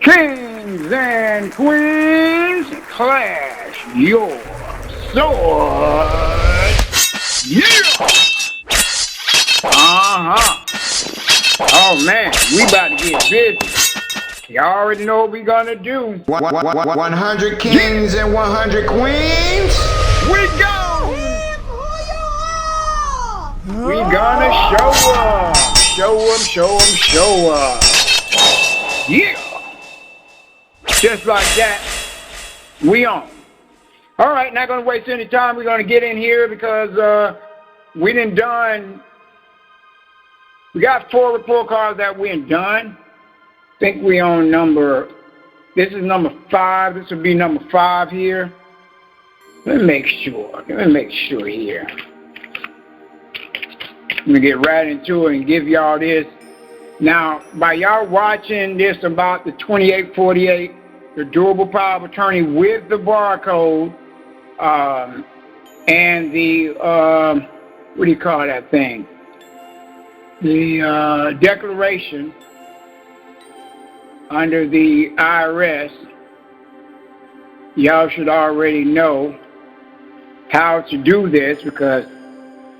Kings and queens, clash your swords. Yeah! Oh man, we about to get busy. You already know what we gonna do. 100 kings and 100 queens. We go! We gonna show up. Show up. Yeah! Just like that, we on. All right, not gonna waste any time. We're gonna get in here because we got 4 report cards that we done. I think we on this is number 5. This will be number 5 here. Let me make sure here. I'm gonna get right into it and give y'all this. Now, by y'all watching this about the 2848, the durable power of attorney with the barcode, and the, what do you call that thing? The declaration under the IRS, y'all should already know how to do this, because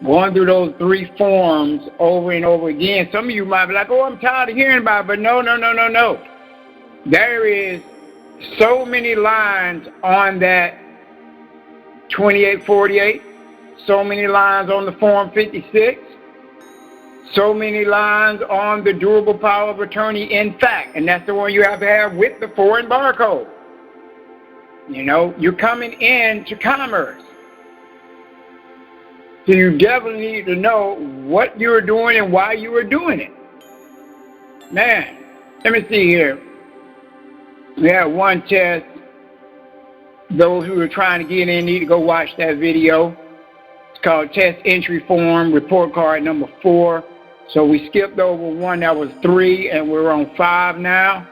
going through those 3 forms over and over again, some of you might be like, oh, I'm tired of hearing about it, but no. There is so many lines on that 2848, so many lines on the Form 56, so many lines on the durable power of attorney in fact, and that's the one you have to have with the foreign barcode. You know, you're coming into commerce. So you definitely need to know what you're doing and why you are doing it. Man, let me see here. We have one test. Those who are trying to get in need to go watch that video. It's called Test Entry Form, report card number 4. So we skipped over one that was 3, and we're on 5 now.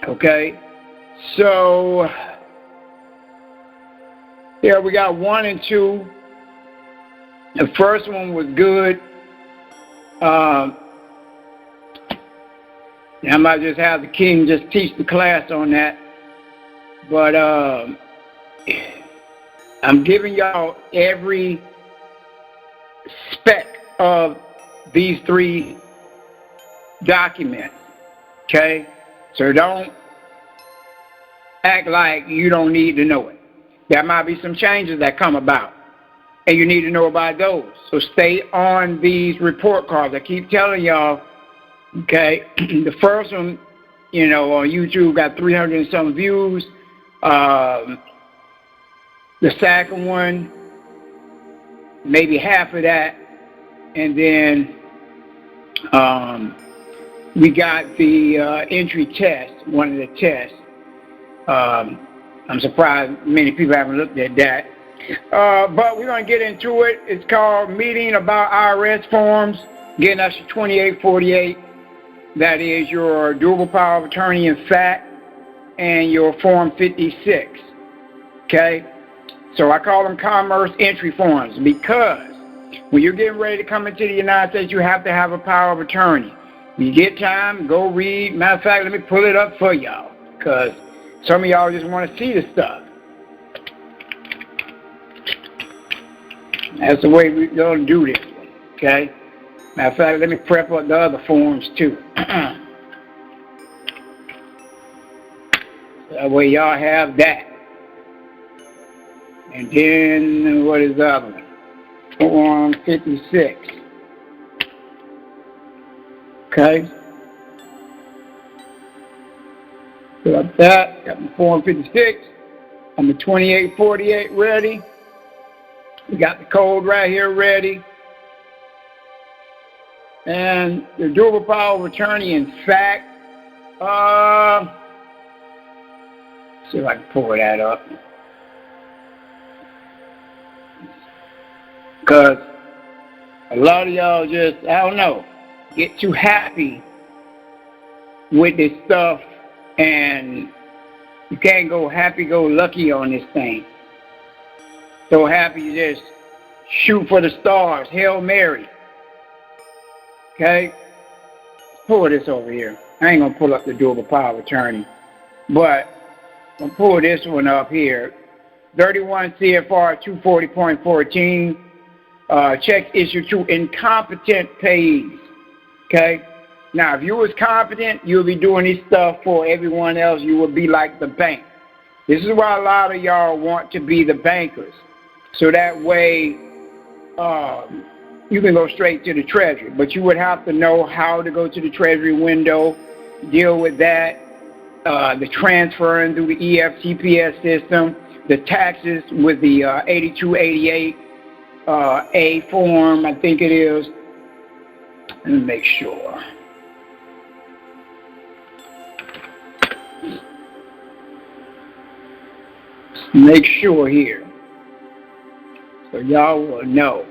Okay. So, yeah, we got 1 and 2. The first one was good. I might just have the king just teach the class on that. But I'm giving y'all every spec of these 3 documents. Okay? So don't act like you don't need to know it. There might be some changes that come about, and you need to know about those. So stay on these report cards. I keep telling y'all, okay, the first one, you know, on YouTube got 300 and some views. The second one, maybe half of that. And then we got the entry test, one of the tests. I'm surprised many people haven't looked at that. But we're going to get into it. It's called Meeting About IRS Forms, getting us to 2848. That is your durable power of attorney in fact, and your Form 56. Okay? So I call them commerce entry forms, because when you're getting ready to come into the United States, you have to have a power of attorney. When you get time, go read. Matter of fact, let me pull it up for y'all, because some of y'all just want to see the stuff. That's the way we're going to do this one, okay? Matter of fact, let me prep up the other forms too. That way y'all have that. And then, what is the other one? Form 56. Okay? Got that. Got my Form 56. I'm the 2848 ready. We got the code right here ready. And the durable power of attorney in fact. See if I can pull that up. Because a lot of y'all just, I don't know, get too happy with this stuff, and you can't go happy-go-lucky on this thing. So happy you just shoot for the stars, Hail Mary. Okay? Pull this over here. I ain't going to pull up the durable power of attorney, but I'm going to pull this one up here. 31 CFR 240.14, checks issued to incompetent payees. Okay? Now, if you was competent, you'll be doing this stuff for everyone else. You will be like the bank. This is why a lot of y'all want to be the bankers. So that way, you can go straight to the Treasury. But you would have to know how to go to the Treasury window, deal with that, the transferring through the EFTPS system, the taxes with the 8288 A form, I think it is. Let me make sure. Make sure here, so y'all will know.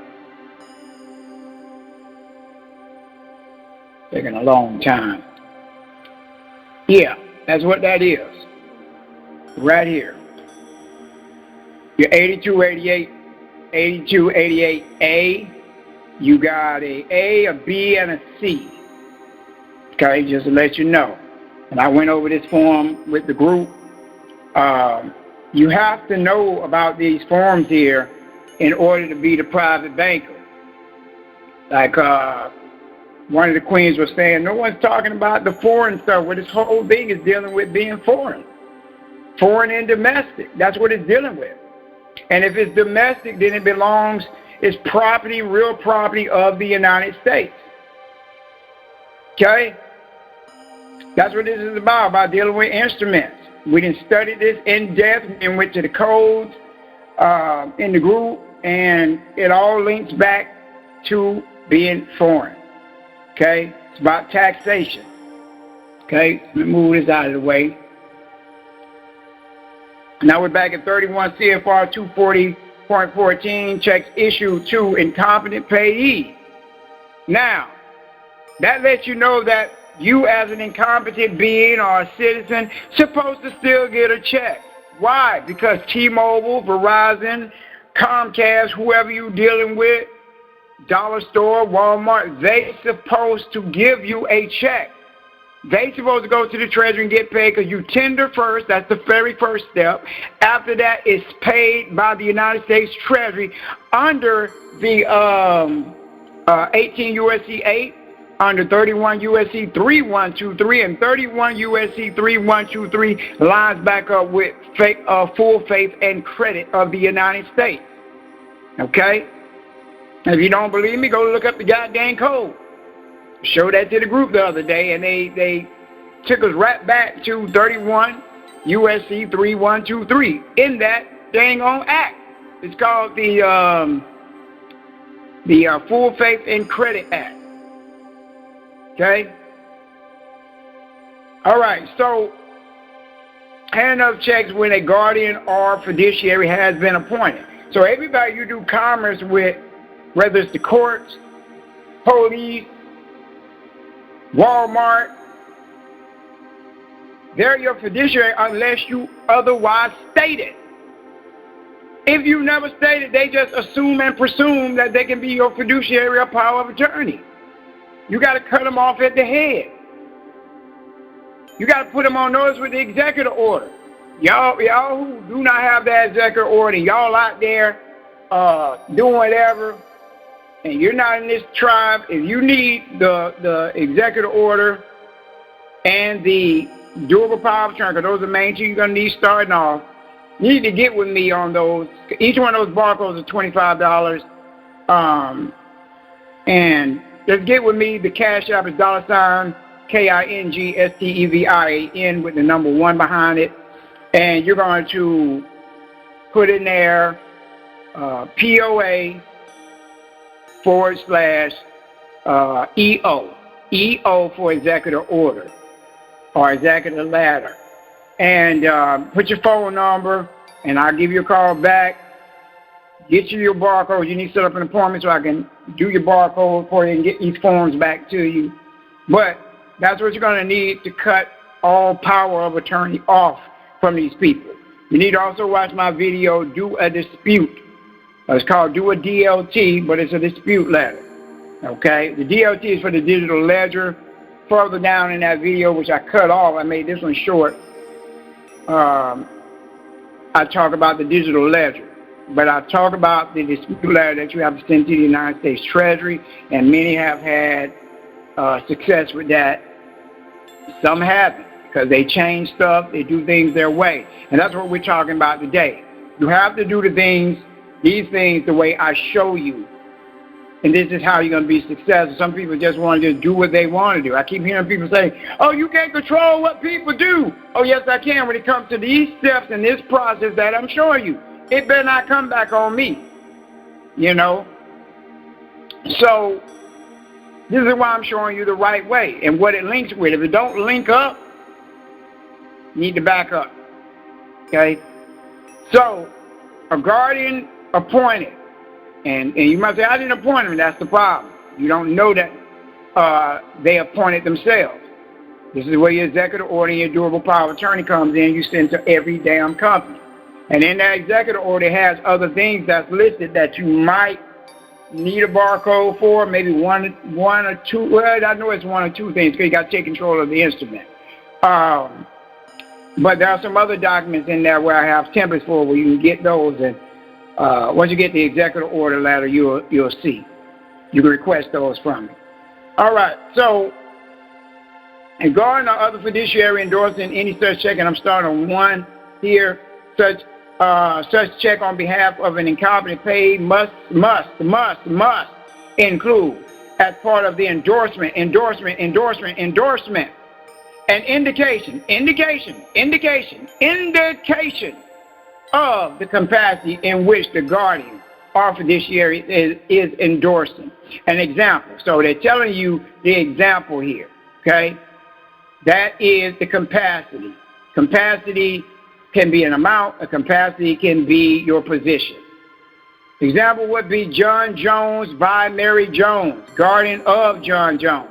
Taking a long time. Yeah, that's what that is. Right here. Your 8288A, you got a B, and a C. Okay, just to let you know. And I went over this form with the group. You have to know about these forms here in order to be the private banker. Like one of the queens was saying, no one's talking about the foreign stuff. Well, this whole thing is dealing with being foreign. Foreign and domestic. That's what it's dealing with. And if it's domestic, then it belongs, it's property, real property of the United States. Okay? That's what this is about dealing with instruments. We didn't study this in depth and went to the codes in the group, and it all links back to being foreign. Okay? It's about taxation. Okay? Let me move this out of the way. Now we're back at 31 CFR 240.14, checks issued to incompetent payee. Now, that lets you know that you as an incompetent being or a citizen supposed to still get a check. Why? Because T-Mobile, Verizon, Comcast, whoever you're dealing with, Dollar Store, Walmart, they supposed to give you a check. They supposed to go to the Treasury and get paid because you tender first. That's the very first step. After that, it's paid by the United States Treasury under the 18 U.S.C. 8, under 31 U.S.C. 3123, and 31 U.S.C. 3123 lines back up with full faith and credit of the United States. Okay? If you don't believe me, go look up the goddamn code. Showed that to the group the other day, and they took us right back to 31 U.S.C. 3123 in that dang on act. It's called the Full Faith and Credit Act. Okay? All right, so hand of checks when a guardian or fiduciary has been appointed. So everybody you do commerce with, whether it's the courts, police, Walmart, they're your fiduciary unless you otherwise state it. If you never state it, they just assume and presume that they can be your fiduciary or power of attorney. You got to cut them off at the head. You got to put them on notice with the executive order. Y'all who do not have that executive order, y'all out there doing whatever, and you're not in this tribe, if you need the executive order and the durable power of attorney, because those are the main two you're going to need starting off, you need to get with me on those. Each one of those barcodes is $25. And just get with me. The cash app is $KINGSTEVIAN with the number 1 behind it. And you're going to put in there POA / EO. EO for executive order or executive ladder. And put your phone number, and I'll give you a call back. Get you your barcode. You need to set up an appointment so I can do your barcode for you and get these forms back to you. But that's what you're going to need to cut all power of attorney off from these people. You need to also watch my video, Do a Dispute. It's called Do a DLT, but it's a dispute letter. Okay? The DLT is for the digital ledger. further down in that video, which I cut off, I made this one short. I talk about the digital ledger, but I talk about the dispute ledger that you have to send to the United States Treasury, and many have had success with that. Some haven't, because they change stuff, they do things their way, and that's what we're talking about today. You have to do these things the way I show you, and this is how you're going to be successful. Some people just want to just do what they want to do. I keep hearing people say, oh, you can't control what people do. Oh, yes, I can when it comes to these steps and this process that I'm showing you. It better not come back on me, you know. So this is why I'm showing you the right way and what it links with. If it don't link up, you need to back up, okay? So a guardian appointed. And you might say, I didn't appoint them. That's the problem. You don't know that they appointed themselves. This is where your executive order and your durable power of attorney comes in. You send to every damn company. And in that executive order has other things that's listed that you might need a barcode for, maybe one or two. Well, I know it's one or two things because you got to take control of the instrument. But there are some other documents in there where I have templates for where you can get those, and once you get the executive order letter, you'll see. You can request those from me. All right, so regarding other fiduciary endorsing any such check, and I'm starting on one here, such check on behalf of an incompetent paid must include as part of the endorsement, an indication of the capacity in which the guardian or fiduciary is endorsing. An example. So they're telling you the example here, okay? That is the capacity. Capacity can be an amount. A capacity can be your position. Example would be John Jones by Mary Jones, guardian of John Jones.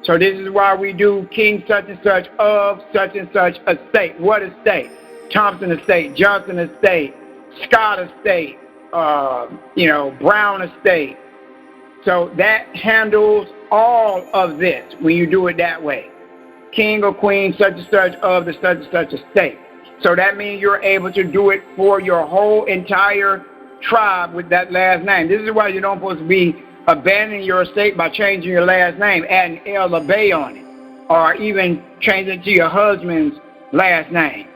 So this is why we do King such and such of such and such estate. What estate? Thompson estate, Johnson estate, Scott estate, Brown estate. So that handles all of this when you do it that way. King or queen such and such of the such and such estate. So that means you're able to do it for your whole entire tribe with that last name. This is why you don't supposed to be abandoning your estate by changing your last name, adding El or Bay on it, or even changing it to your husband's last name.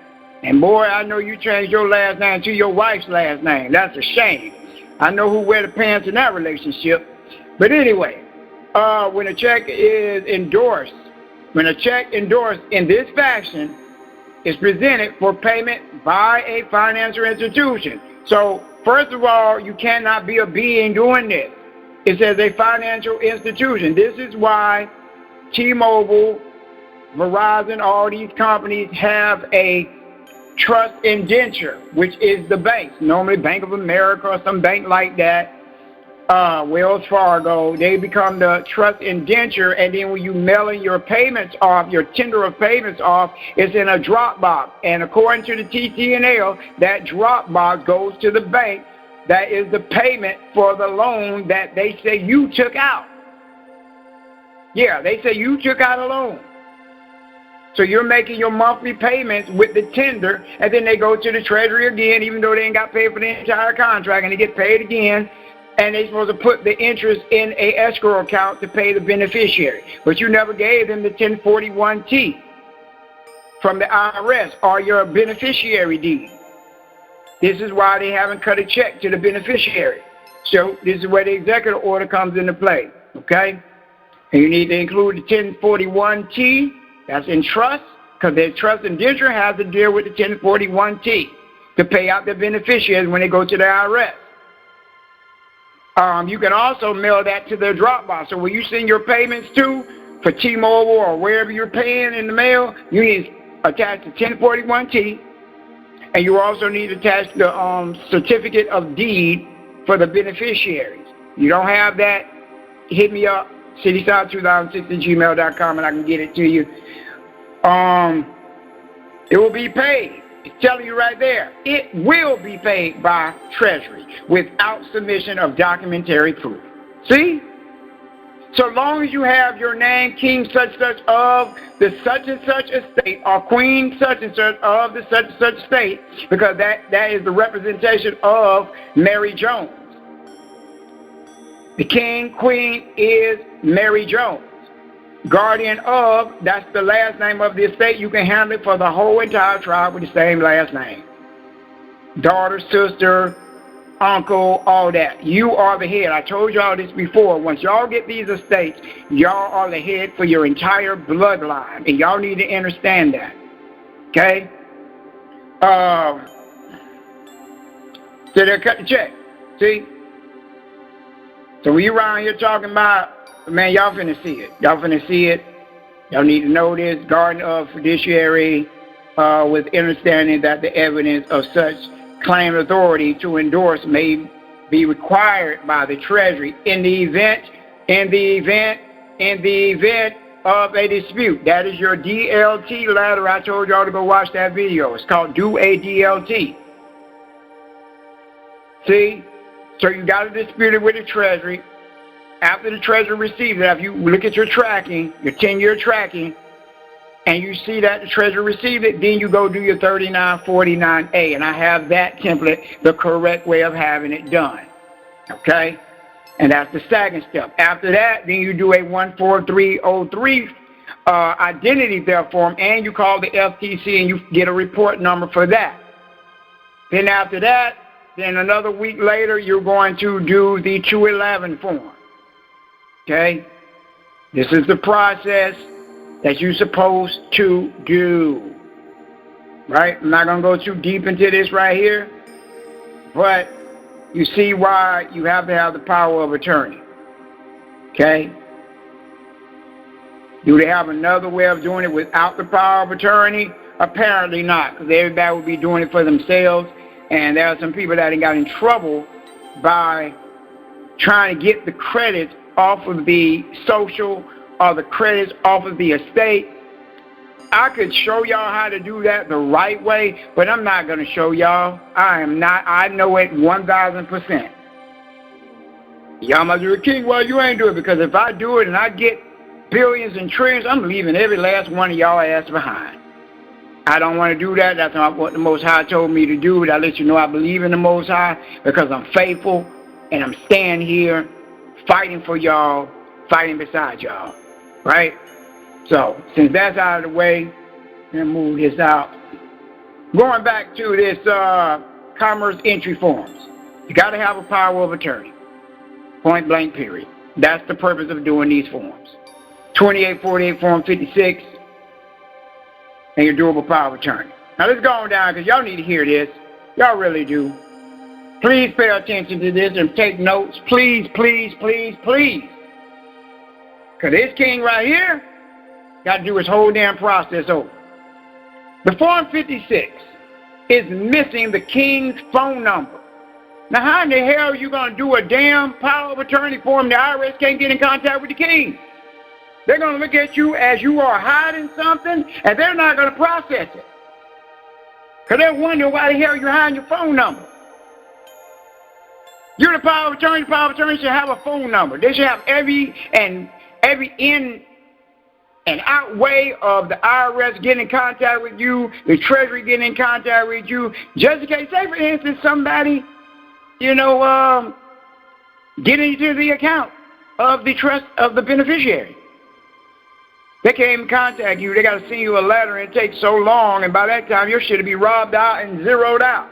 And boy, I know you changed your last name to your wife's last name. That's a shame. I know who wear the pants in that relationship. But anyway, when a check is endorsed, when a check endorsed in this fashion is presented for payment by a financial institution. So first of all, you cannot be a being doing this. It says a financial institution. This is why T-Mobile, Verizon, all these companies have a trust indenture, which is the banks. Normally Bank of America or some bank like that, Wells Fargo, they become the trust indenture, and then when you mailing your payments off, your tender of payments off, it's in a drop box. And according to the TT&L, that drop box goes to the bank. That is the payment for the loan that they say you took out. Yeah, they say you took out a loan. So you're making your monthly payments with the tender, and then they go to the Treasury again, even though they ain't got paid for the entire contract, and they get paid again, and they're supposed to put the interest in a escrow account to pay the beneficiary. But you never gave them the 1041-T from the IRS or your beneficiary deed. This is why they haven't cut a check to the beneficiary. So this is where the executive order comes into play, okay? And you need to include the 1041-T. That's in trust, because their trust indenture has to deal with the 1041-T to pay out the beneficiaries when they go to the IRS. You can also mail that to their Dropbox. So when you send your payments to, for T-Mobile or wherever you're paying in the mail, you need to attach the 1041-T, and you also need to attach the certificate of deed for the beneficiaries. You don't have that, hit me up, citysouth2006@gmail.com, and I can get it to you. It will be paid. It's telling you right there. It will be paid by Treasury without submission of documentary proof. See? So long as you have your name, King such and such of the such and such estate, or Queen such and such of the such and such estate, because that is the representation of Mary Jones. The king, queen is Mary Jones. Guardian of, that's the last name of the estate. You can handle it for the whole entire tribe with the same last name. Daughter, sister, uncle, all that. You are the head. I told y'all this before. Once y'all get these estates, y'all are the head for your entire bloodline. And y'all need to understand that. Okay? So they'll cut the check. See? So when you're around here talking about, man, y'all finna see it. Y'all finna see it. Y'all need to know this. Guardian of fiduciary with understanding that the evidence of such claim authority to endorse may be required by the Treasury in the event of a dispute. That is your DLT letter. I told y'all to go watch that video. It's called Do a DLT. See? So you got to dispute it with the Treasury. After the Treasury receives it, if you look at your tracking, your 10-year tracking, and you see that the Treasury received it, then you go do your 3949A. And I have that template, the correct way of having it done. Okay? And that's the second step. After that, then you do a 14303 identity theft form, and you call the FTC and you get a report number for that. Then after that, then another week later, you're going to do the 211 form. Okay? This is the process that you're supposed to do. Right? I'm not going to go too deep into this right here, but you see why you have to have the power of attorney. Okay? Do they have another way of doing it without the power of attorney? Apparently not, because everybody would be doing it for themselves, and there are some people that got in trouble by trying to get the credits off of the social or the credits off of the estate. I could show y'all how to do that the right way, but I'm not going to show y'all. I know it 1,000%. Y'all must be king. Well, you ain't do it, because if I do it and I get billions and trillions, I'm leaving every last one of y'all ass behind. I don't want to do that. That's not what the Most High told me to do. But I let you know I believe in the Most High because I'm faithful and I'm staying here fighting for y'all, fighting beside y'all. Right? So, since that's out of the way, let me move this out. Going back to this commerce entry forms. You got to have a power of attorney. Point blank period. That's the purpose of doing these forms. 2848 Form 56. And your durable power of attorney. Now let's go on down, because y'all need to hear this. Y'all really do. Please pay attention to this and take notes. Please, please, please, please. Because this king right here got to do his whole damn process over. The Form 56 is missing the king's phone number. Now how in the hell are you going to do a damn power of attorney form? The IRS can't get in contact with the king. They're going to look at you as you are hiding something, and they're not going to process it. Because they're wondering why the hell you're hiding your phone number. You're the power of attorney. The power of attorney should have a phone number. They should have every in and out way of the IRS getting in contact with you, the Treasury getting in contact with you, just in case, say for instance, somebody, getting into the account of the trust of the beneficiary. They can't even contact you. They got to send you a letter, and it takes so long, and by that time, your shit will be robbed out and zeroed out.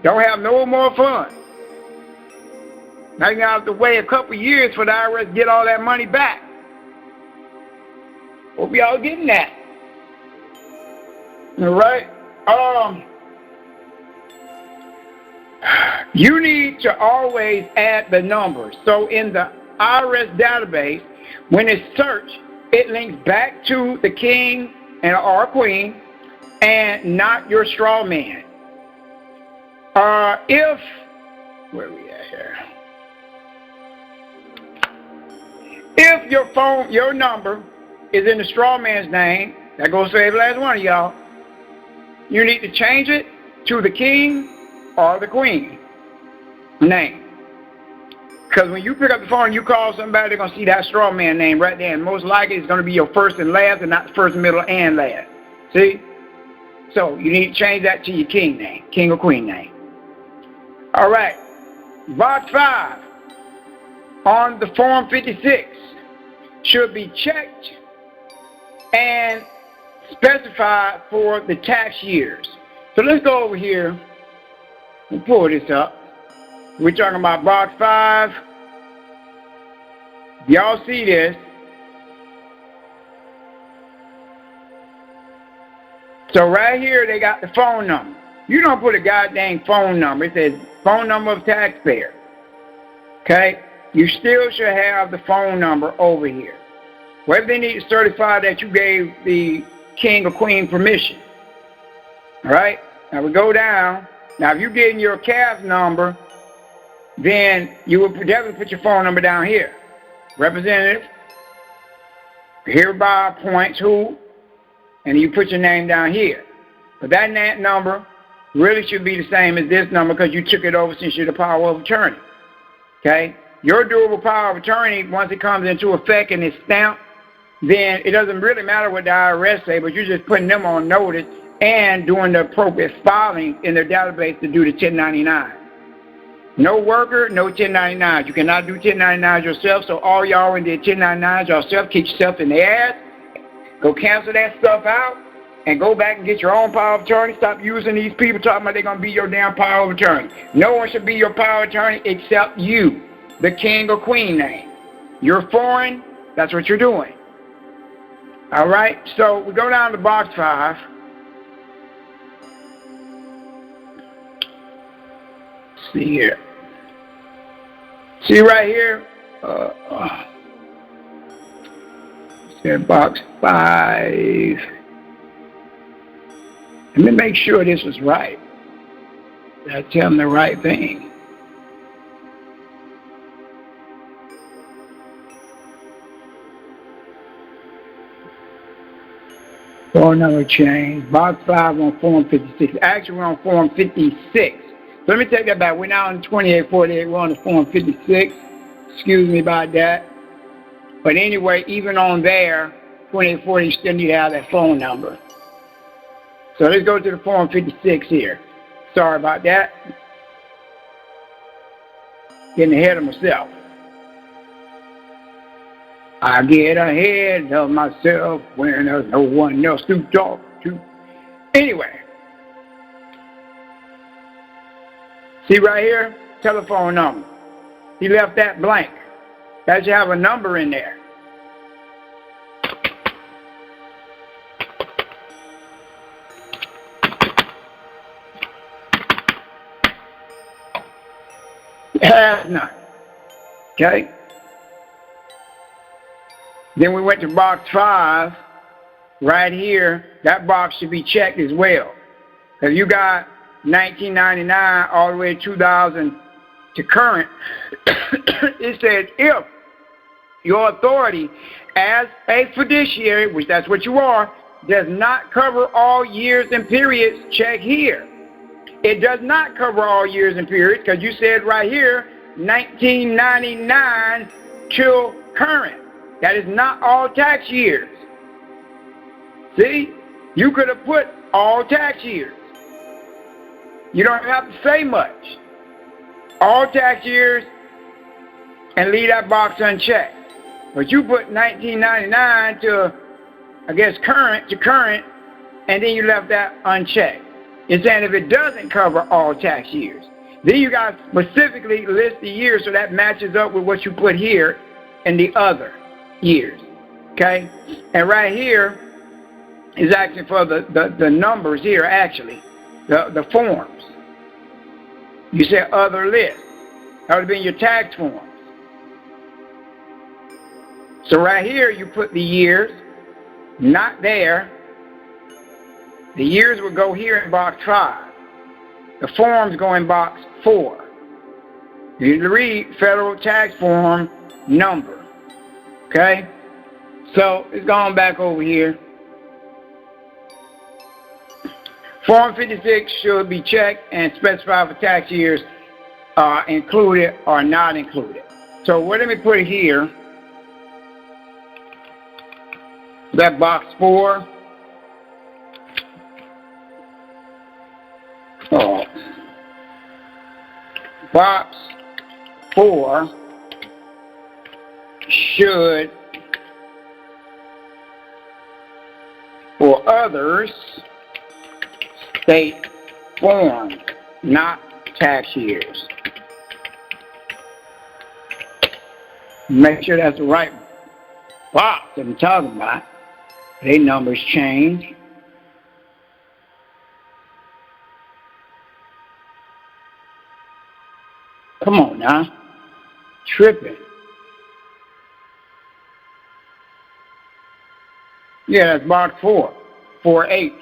Don't have no more fun. Now you have to wait a couple years for the IRS to get all that money back. Hope y'all getting that. All right? You need to always add the numbers. So in the IRS database, when it's searched, it links back to the king or queen and not your straw man. Where we at here? If your number is in the straw man's name, that goes for every last one of y'all, you need to change it to the king or the queen name. Because when you pick up the phone and you call somebody, they're going to see that straw man name right there. And most likely it's going to be your first and last and not the first, middle, and last. See? So you need to change that to your king name, king or queen name. All right. Box 5 on the Form 56 should be checked and specified for the tax years. So let's go over here and pull this up. We're talking about box 5. Y'all see this? So right here, they got the phone number. You don't put a goddamn phone number. It says phone number of taxpayer. Okay? You still should have the phone number over here. Whether they need to certify that you gave the king or queen permission. All right? Now we go down. Now if you're getting your CAF number, then you would definitely put your phone number down here. Representative, hereby appoints who, and you put your name down here. But that number really should be the same as this number because you took it over since you're the power of attorney. Okay? Your durable power of attorney, once it comes into effect and it's stamped, then it doesn't really matter what the IRS say, but you're just putting them on notice and doing the appropriate filing in their database to do the 1099. No worker, no 1099s. You cannot do 1099s yourself, so all y'all in did 1099s yourself, kick yourself in the ass, go cancel that stuff out, and go back and get your own power of attorney. Stop using these people talking about they're going to be your damn power of attorney. No one should be your power of attorney except you, the king or queen name. You're foreign, that's what you're doing. All right, so we go down to box 5. Let's see here. See right here, box 5. Let me make sure this is right. Did I tell them the right thing? Phone number change. Box 5 on Form 56. Actually, we're on Form 56. So let me take that back. We're now on 2848. We're on the Form 56. Excuse me about that. But anyway, even on there, 2840, you still need to have that phone number. So let's go to the Form 56 here. Sorry about that. Getting ahead of myself. I get ahead of myself when there's no one else to talk to. Anyway. See right here? Telephone number. He left that blank. That should have a number in there. It has none. Okay? Then we went to box 5. Right here, that box should be checked as well. Because you got 1999 all the way to 2000 to current. It says if your authority as a fiduciary, which that's what you are, does not cover all years and periods, check here. It does not cover all years and periods because you said right here 1999 till current. That is not all tax years. See? You could have put all tax years. You don't have to say much. All tax years and leave that box unchecked. But you put 1999 to, I guess, current to current, and then you left that unchecked. It's saying if it doesn't cover all tax years, then you got to specifically list the years so that matches up with what you put here in the other years. Okay? And right here is actually for the numbers here, actually, the forms. You said other list. That would have been your tax forms. So right here you put the years, not there. The years would go here in box 5. The forms go in box 4. You need to read federal tax form number. Okay? So it's going back over here. Form 56 should be checked and specified for tax years included or not included. So what let me put here, that box 4. Oh. Box 4 should, for others, state form, not tax years. Make sure that's the right box that I'm talking about. They numbers change. Come on now. Tripping. Yeah, that's box 4. 4H.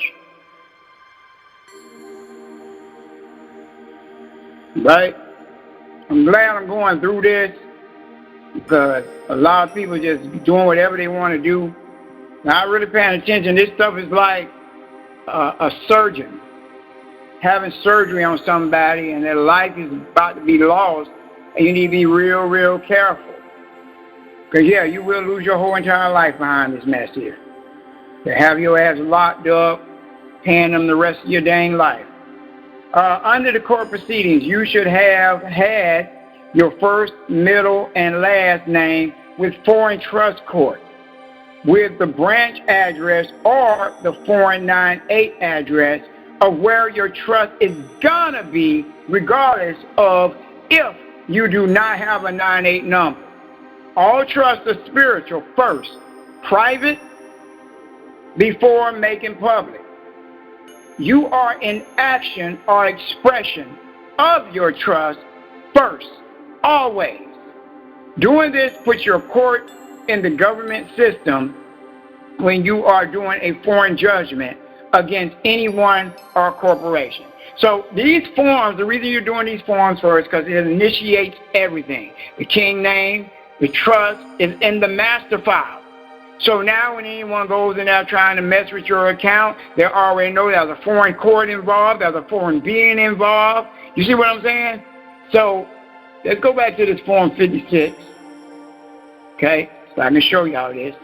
Right? I'm glad I'm going through this because a lot of people just doing whatever they want to do. Not really paying attention. This stuff is like a surgeon having surgery on somebody and their life is about to be lost, and you need to be real, real careful. Because, yeah, you will lose your whole entire life behind this mess here. To have your ass locked up, paying them the rest of your dang life. Under the court proceedings, you should have had your first, middle, and last name with foreign trust court, with the branch address or the foreign 98 address of where your trust is gonna be, regardless of if you do not have a 98 number. All trusts are spiritual first, private before making public. You are in action or expression of your trust first, always. Doing this puts your court in the government system when you are doing a foreign judgment against anyone or corporation. So these forms, the reason you're doing these forms first, because it initiates everything. The king name, the trust is in the master file. So now when anyone goes in there trying to mess with your account, they already know there's a foreign court involved, there's a foreign being involved. You see what I'm saying? So let's go back to this form 56. Okay, so I can show y'all this.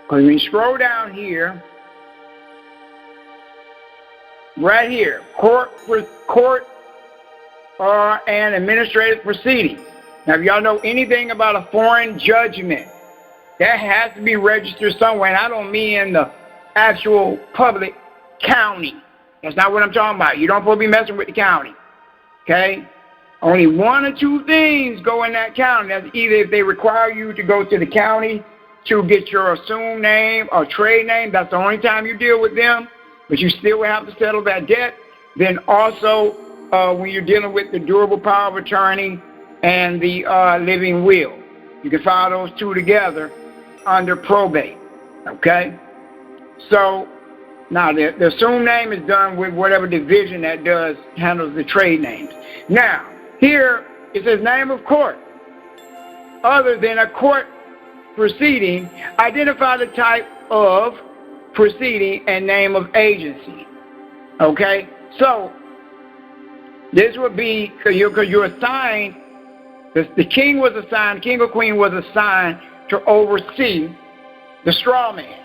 Because when you scroll down here, right here, court and administrative proceedings. Now, if y'all know anything about a foreign judgment, that has to be registered somewhere. And I don't mean in the actual public county. That's not what I'm talking about. You don't supposed to be messing with the county. Okay? Only one or two things go in that county. That's either if they require you to go to the county to get your assumed name or trade name. That's the only time you deal with them. But you still have to settle that debt. Then also when you're dealing with the durable power of attorney and the living will. You can file those two together under probate. Okay? So now the assumed name is done with whatever division that handles the trade names. Now, here it says name of court. Other than a court proceeding, identify the type of proceeding and name of agency. Okay? So this would be, because you're assigned, the king was assigned, king or queen was assigned to oversee the straw man.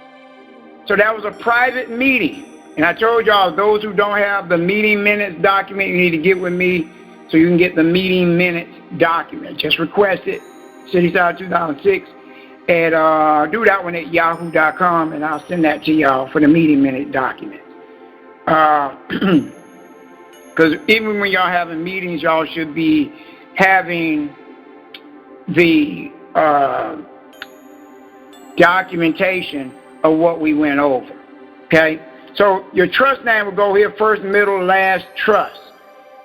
So that was a private meeting. And I told y'all, those who don't have the meeting minutes document, you need to get with me so you can get the meeting minutes document. Just request it, CitySide 2006, and do that one at yahoo.com, and I'll send that to y'all for the meeting minute document. Because even when y'all having meetings, y'all should be having the documentation of what we went over. Okay? So your trust name will go here first, middle, last, trust.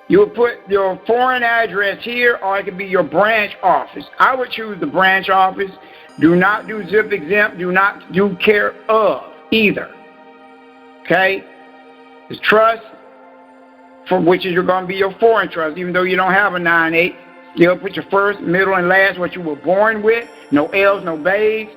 You will put your foreign address here, or it could be your branch office. I would choose the branch office. Do not do zip exempt. Do not do care of either. Okay? The trust, for which is going to be your foreign trust, even though you don't have a 9-8. You'll put your first, middle, and last, what you were born with. No L's, no B's.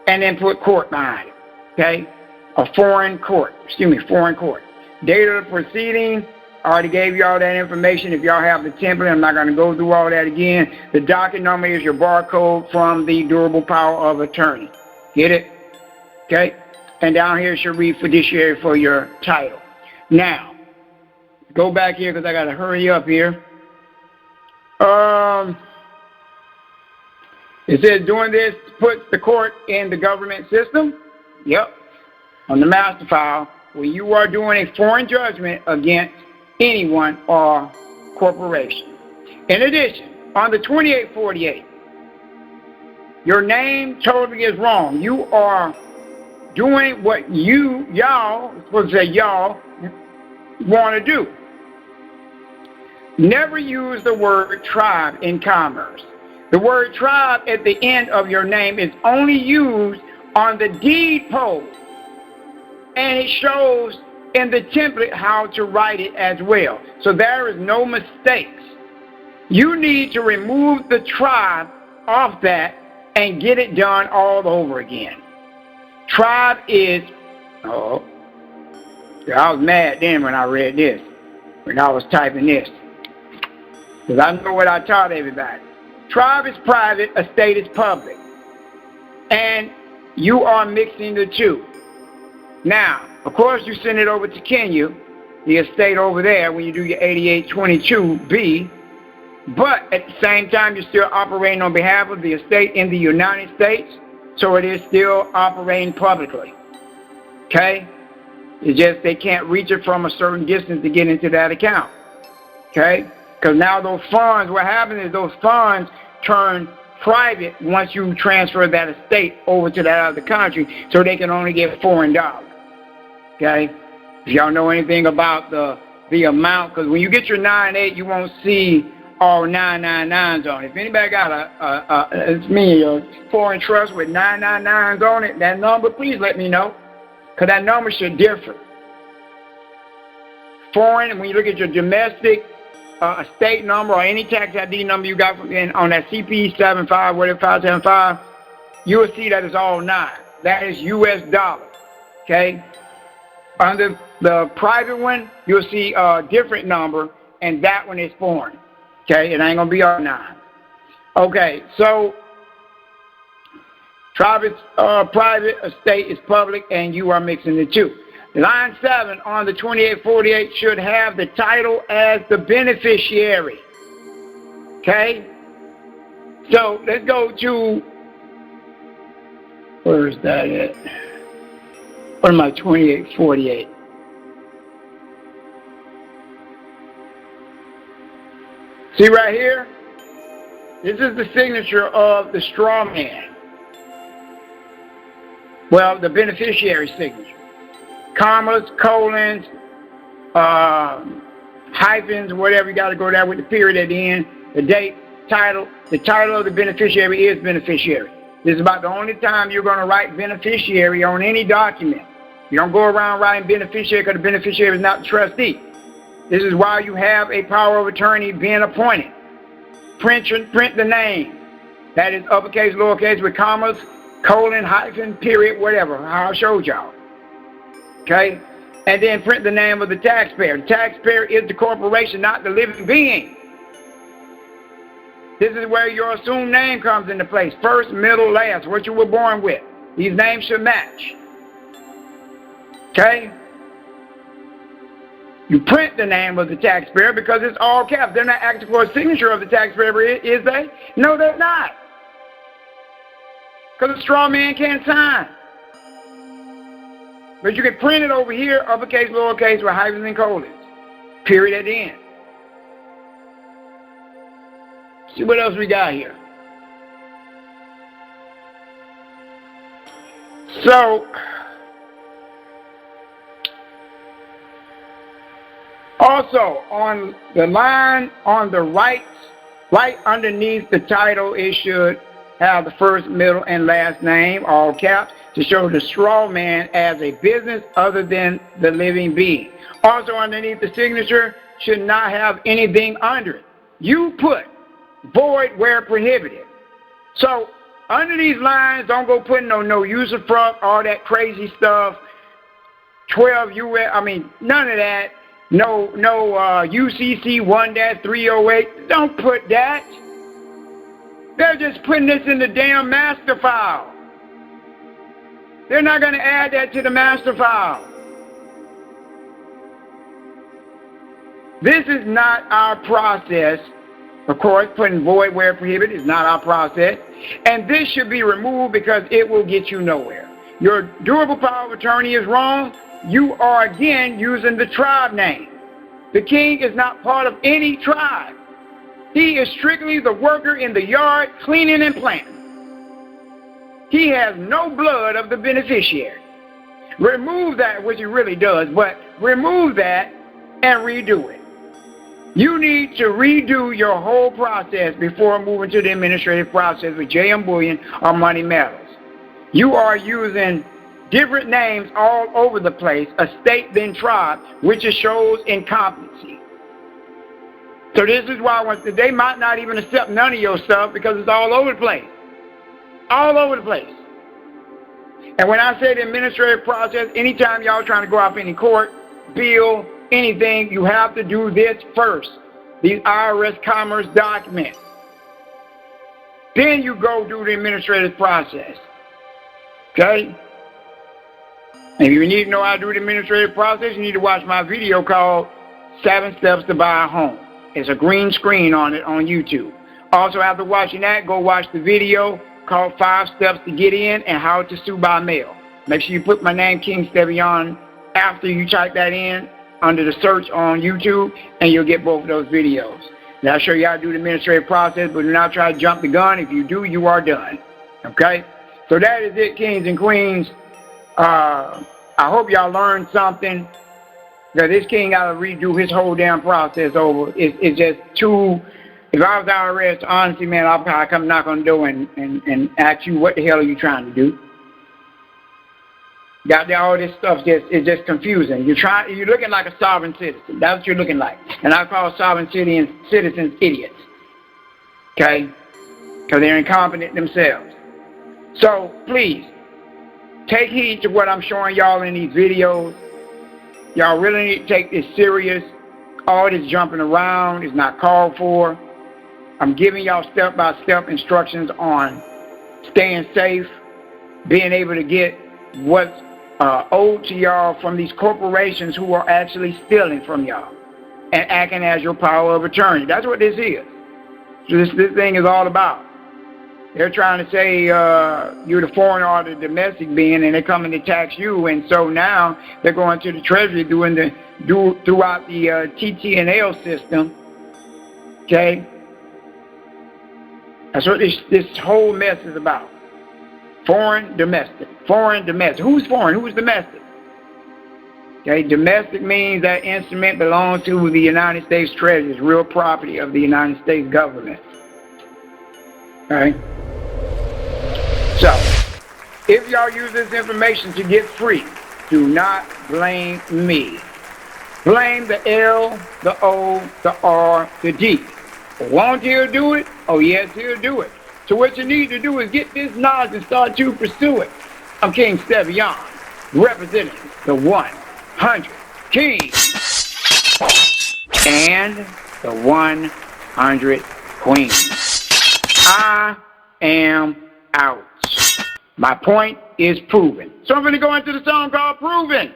And then put court behind it. Okay? A foreign court. Excuse me, foreign court. Date of the proceeding, I already gave you all that information. If y'all have the template, I'm not going to go through all that again. The docket number is your barcode from the durable power of attorney. Get it? Okay? And down here should read fiduciary for your title. Now, go back here because I got to hurry up here. It says doing this puts the court in the government system. Yep. On the master file, when you are doing a foreign judgment against anyone or corporation. In addition, on the 2848, your name totally is wrong. You are doing what y'all, supposed to say y'all, want to do. Never use the word tribe in commerce. The word tribe at the end of your name is only used on the deed poll, and it shows in the template how to write it as well. So there is no mistakes. You need to remove the tribe off that and get it done all over again. Tribe is, I was mad then when I read this, when I was typing this, because I know what I taught everybody. Tribe is private, estate is public, and you are mixing the two. Now, of course, you send it over to Kenya, the estate over there, when you do your 8822B, but at the same time, you're still operating on behalf of the estate in the United States, so it is still operating publicly. Okay? It's just they can't reach it from a certain distance to get into that account. Okay? Because now those funds, what happens is those funds turn private once you transfer that estate over to that other country, so they can only get foreign dollars. Okay? If y'all know anything about the amount, because when you get your 9-8, you won't see all 999s on it. If anybody got a foreign trust with 999s on it, that number, please let me know, because that number should differ. Foreign, when you look at your domestic estate number or any tax ID number you got on that CP 75, whatever 575, you will see that it's all 9. That is U.S. dollars. Okay? Under the private one, you'll see a different number, and that one is foreign. Okay? It ain't going to be all 9. Okay, so tribe is private, estate is public, and you are mixing the two. Line 7 on the 2848 should have the title as the beneficiary. Okay? So let's go to, where is that at? What am I, 2848? See right here? This is the signature of the straw man. Well, the beneficiary signature. Commas, colons, hyphens, whatever, you got to go there with the period at the end, the date, title. The title of the beneficiary is beneficiary. This is about the only time you're going to write beneficiary on any document. You don't go around writing beneficiary because the beneficiary is not the trustee. This is why you have a power of attorney being appointed. Print the name. That is uppercase, lowercase with commas, colon, hyphen, period, whatever, how I showed y'all. Okay? And then print the name of the taxpayer. The taxpayer is the corporation, not the living being. This is where your assumed name comes into place. First, middle, last, what you were born with. These names should match. Okay? You print the name of the taxpayer because it's all caps. They're not asking for a signature of the taxpayer, is they? No, they're not. Because the straw man can't sign. But you can print it over here, uppercase, lowercase, with hyphens and colons. Period at the end. See what else we got here. So, also on the line on the right underneath the title, it should have the first, middle, and last name, all caps, to show the straw man as a business other than the living being. Also underneath the signature should not have anything under it. You put void where prohibited. So under these lines, don't go putting no usufruct, all that crazy stuff, 12 US, none of that. No UCC 1-308. Don't put that. They're just putting this in the damn master file. They're not going to add that to the master file. This is not our process. Of course, putting void where prohibited is not our process. And this should be removed because it will get you nowhere. Your durable power of attorney is wrong. You are again using the tribe name. The king is not part of any tribe. He is strictly the worker in the yard cleaning and planting. He has no blood of the beneficiary. Remove that, which he really does, but remove that and redo it. You need to redo your whole process before moving to the administrative process with JM Bullion or Money Matters. You are using different names all over the place, a state then tribe, which shows incompetency. So this is why they might not even accept none of your stuff because it's all over the place. All over the place. And when I say the administrative process, anytime y'all trying to go off any court, bill, anything, you have to do this first. These IRS commerce documents. Then you go do the administrative process. Okay? And if you need to know how to do the administrative process, you need to watch my video called 7 Steps to Buy a Home. It's a green screen on it on YouTube. Also, after watching that, go watch the video called 5 Steps to Get In and How to Sue by Mail. Make sure you put my name, King Stevian, after you type that in under the search on YouTube, and you'll get both of those videos. Now, I'll show you how to do the administrative process, but do not try to jump the gun. If you do, you are done. Okay? So that is it, kings and queens. I hope y'all learned something. That this king got to redo his whole damn process over. It's just too. If I was IRS, honestly, man, I'll probably come knock on the door and ask you what the hell are you trying to do. Got there, all this stuff it's just confusing. You're looking like a sovereign citizen. That's what you're looking like. And I call sovereign citizens idiots. Okay? Because they're incompetent themselves. So please take heed to what I'm showing y'all in these videos. Y'all really need to take this serious. All this jumping around is not called for. I'm giving y'all step-by-step instructions on staying safe, being able to get what's owed to y'all from these corporations who are actually stealing from y'all and acting as your power of attorney. That's what this is. So this thing is all about. They're trying to say you're the foreign or the domestic being, and they're coming to tax you. And so now they're going to the Treasury throughout the TT&L system. Okay? That's what this whole mess is about. Foreign, domestic. Foreign, domestic. Who's foreign? Who's domestic? Okay? Domestic means that instrument belongs to the United States Treasury. It's real property of the United States government. All right? So, if y'all use this information to get free, do not blame me. Blame the L, the O, the R, the D. Won't he do it? Oh, yes, he'll do it. So what you need to do is get this knowledge and start to pursue it. I'm King Stevian, representing the 100 Kings and the 100 Queens. I am out. My point is proven. So I'm going to go into the song called Proven.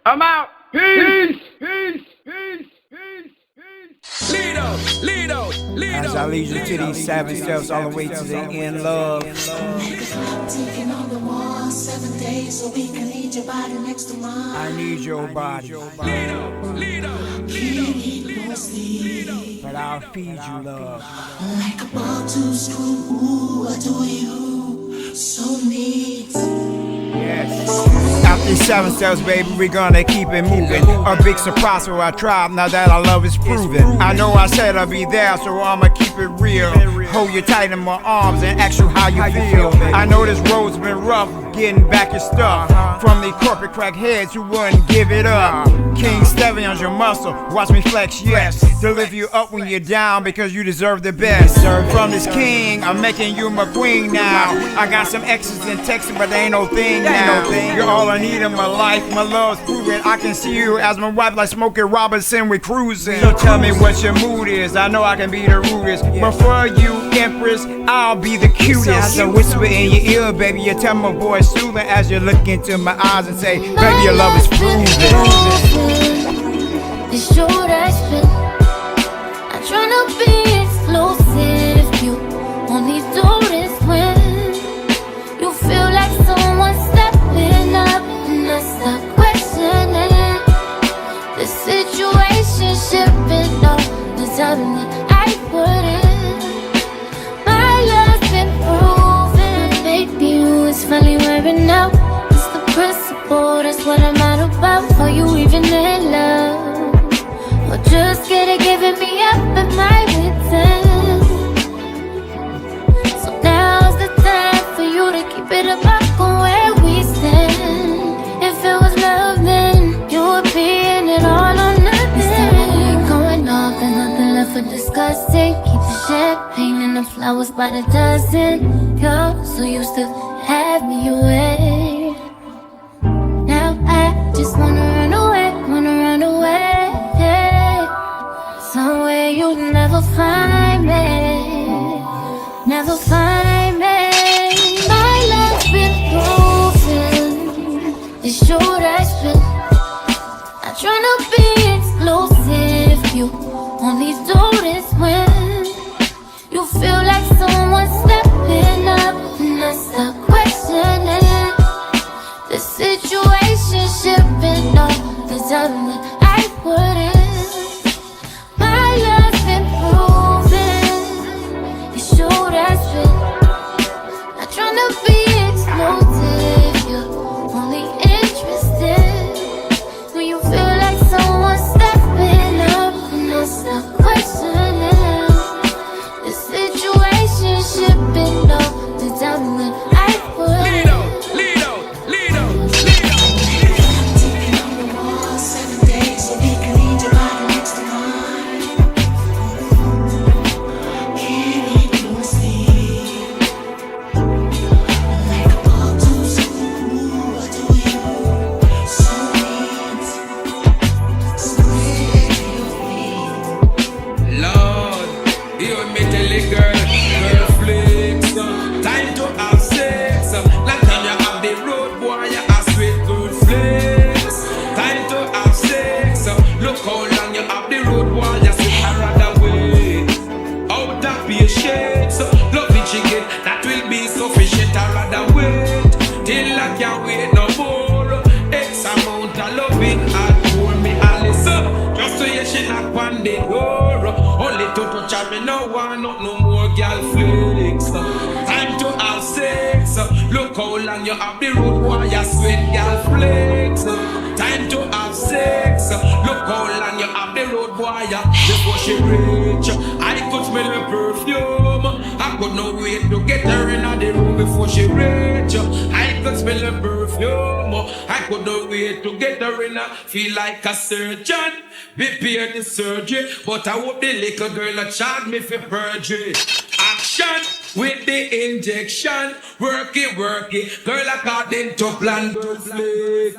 I'm out. Peace. Peace. Peace. Peace. Peace. Lido. As I lead you to these 7 steps all the way to the end, love. Ticking on the wall, 7 days a week. I need your body next to mine. I need your body. But I'll feed you love. Like a ball to screw, ooh, I do you so neat. Yes. After these 7 steps, baby, we're gonna keep it moving. A big surprise for our tribe, now that our love is proven. I know I said I'll be there, so I'ma keep it real. Hold you tight in my arms and ask you how you feel. I know this road's been rough, getting back your stuff from the corporate crackheads who wouldn't give it up. King Stevian's your muscle, watch me flex, yes, to lift you up when you're down because you deserve the best. From this king, I'm making you my queen now. I got some exes in Texas, but they ain't no thing now. You're all I need in my life, my love's proven. I can see you as my wife like Smokey Robinson, we cruising. So tell me what your mood is, I know I can be the rudest, but for you, Empress, I'll be the cutest. As I whisper in your ear, baby, you tell my voice soothing as you look into my eyes and say, baby, your love is proven. It's true, that's true. I'm trying to be exclusive. You only do this when you feel like someone's stepping up, and I stop questioning the situation, shipping all the time that I put in. My love's been proven, baby, you is finally wearing out. It's the principle, that's what I'm out about. Are you even in love? Or just giving me up at my return? So now's the time for you to keep it up on where we stand. If it was love, then you would be in it all or nothing. It's time going off, there's nothing left for discussing. Keep the champagne and the flowers by the dozen. You're so used to have me away. Now I just wanna run away, somewhere you'd never find me, never find me. My love's been proven, it's true, that's true. I'm trying to be exclusive. You only do this when you feel like someone's stepping up, and I stop questioning the situation, shipping all the time that I put in. Tryna be exclusive, you're only interested when you feel like someone's stepping up, and I stop questioning the situation, shipping all the time that I put. Lead out, lead out, lead out, lead out. Taking on the wall 7 days a week, I need your body next to mine. Can't make you sleep. That will be sufficient. I'd rather wait till I can't wait no more. X amount of loving and pour me Alice up, just so you she knock on the door. Only to touch her, me no want no more girl flex. Time to have sex. Look how long you have the road while you sweat girl flex. Time to have sex. Look how long you have the road boy before she reach. I could smell her perfume. I could not wait to get her in the room before she reach. I could smell her perfume. I could not wait to get her in. Feel like a surgeon. Prepare the surgery, but I hope the little girl a charge me for perjury. Action with the injection. Work it, girl according to plan. Girl flick.